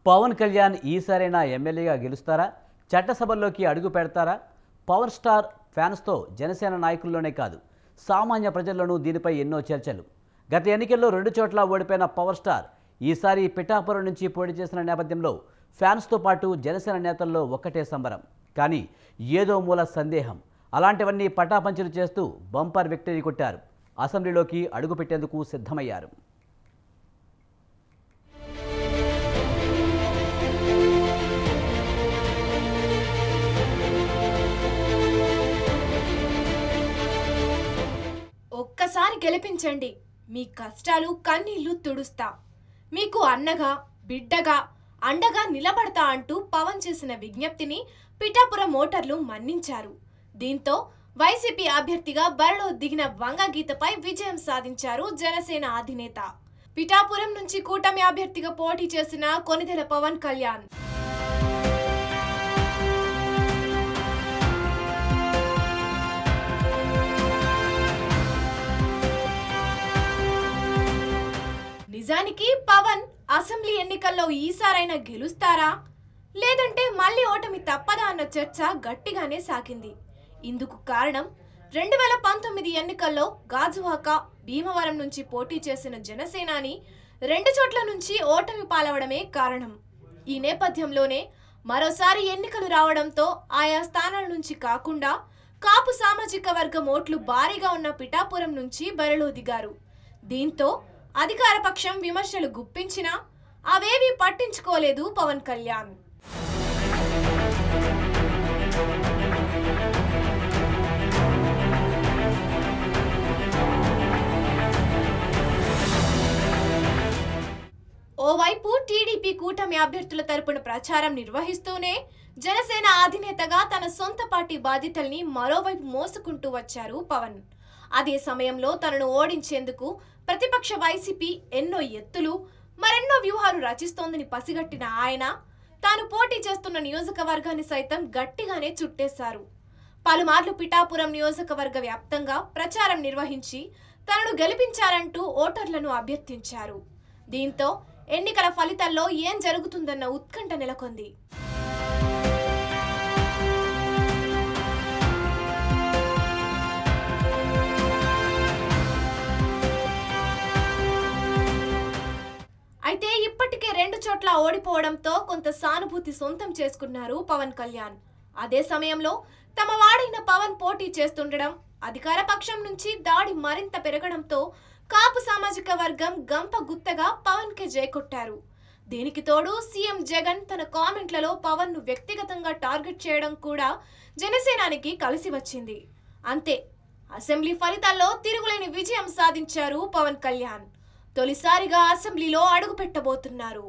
పవన్ కళ్యాణ్ ఈసారైనా ఎమ్మెల్యేగా గెలుస్తారా? చట్టసభల్లోకి అడుగు పెడతారా? పవర్ స్టార్ ఫ్యాన్స్తో జనసేన నాయకుల్లోనే కాదు, సామాన్య ప్రజల్లోనూ దీనిపై ఎన్నో చర్చలు. గత ఎన్నికల్లో 2 చోట్ల ఓడిపోయిన పవర్ స్టార్ ఈసారి పిఠాపురం నుంచి పోటీ చేసిన నేపథ్యంలో ఫ్యాన్స్తో పాటు జనసేన నేతల్లో ఒక్కటే సంబరం. కానీ ఏదో మూల సందేహం. అలాంటివన్నీ పటాపంచలు చేస్తూ బంపర్ విక్టరీ కొట్టారు. అసెంబ్లీలోకి అడుగుపెట్టేందుకు సిద్ధమయ్యారు. ఒక్కసారి గెలిపించండి, మీ కష్టాలు కన్నీళ్లు తుడుస్తా, మీకు అన్నగా బిడ్డగా అండగా నిలబడతా అంటూ పవన్ చేసిన విజ్ఞప్తిని పిఠాపురం ఓటర్లు మన్నించారు. దీంతో వైసీపీ అభ్యర్థిగా బరిలో దిగిన వంగగీతపై విజయం సాధించారు జనసేన అధినేత. పిఠాపురం నుంచి కూటమి అభ్యర్థిగా పోటీ చేసిన కొనిదెల పవన్ కళ్యాణ్ నిజానికి పవన్ అసెంబ్లీ ఎన్నికల్లో ఈసారైనా గెలుస్తారా లేదంటే మళ్ళీ ఓటమి తప్పదా అన్న చర్చ గట్టిగానే సాగింది. ఇందుకు కారణం 2019 ఎన్నికల్లో గాజువాక, భీమవరం నుంచి పోటీ చేసిన జనసేనాని 2 చోట్ల నుంచి ఓటమి పాలవడమే కారణం. ఈ నేపథ్యంలోనే మరోసారి ఎన్నికలు రావడంతో ఆయా స్థానాల నుంచి కాకుండా కాపు సామాజిక వర్గం ఓట్లు భారీగా ఉన్న పిఠాపురం నుంచి బరిలో దిగారు. దీంతో అధికార పక్షం విమర్శలు గుప్పించినా అవేవీ పట్టించుకోలేదు పవన్ కళ్యాణ్. ఓవైపు టీడీపీ కూటమి అభ్యర్థుల తరపున ప్రచారం నిర్వహిస్తూనే జనసేన అధినేతగా తన సొంత పార్టీ బాధ్యతల్ని మరోవైపు మోసుకుంటూ వచ్చారు పవన్. అదే సమయంలో తనను ఓడించేందుకు ప్రతిపక్ష వైసీపీ ఎన్నో ఎత్తులు, మరెన్నో వ్యూహాలు రచిస్తోందని పసిగట్టిన ఆయన తాను పోటీ చేస్తున్న నియోజకవర్గాన్ని సైతం గట్టిగానే చుట్టేశారు. పలుమార్లు పిఠాపురం నియోజకవర్గ వ్యాప్తంగా ప్రచారం నిర్వహించి తనను గెలిపించారంటూ ఓటర్లను అభ్యర్థించారు. దీంతో ఎన్నికల ఫలితాల్లో ఏం జరుగుతుందన్న ఉత్కంఠ నెలకొంది. అయితే ఇప్పటికే 2 చోట్ల ఓడిపోవడంతో కొంత సానుభూతి సొంతం చేసుకున్నారు పవన్ కళ్యాణ్. అదే సమయంలో తమ వాడైన పవన్ పోటీ చేస్తుండడం, అధికార పక్షం నుంచి దాడి మరింత పెరగడంతో కాపు సామాజిక వర్గం గంప గుత్తగా పవన్ కే జైకొట్టారు. దీనికి తోడు సీఎం జగన్ తన కామెంట్లలో పవన్ ను వ్యక్తిగతంగా టార్గెట్ చేయడం కూడా జనసేనానికి కలిసి వచ్చింది. అంతే, అసెంబ్లీ ఫలితాల్లో తిరుగులేని విజయం సాధించారు పవన్ కళ్యాణ్. తొలిసారిగా అసెంబ్లీలో అడుగు పెట్టబోతున్నారు.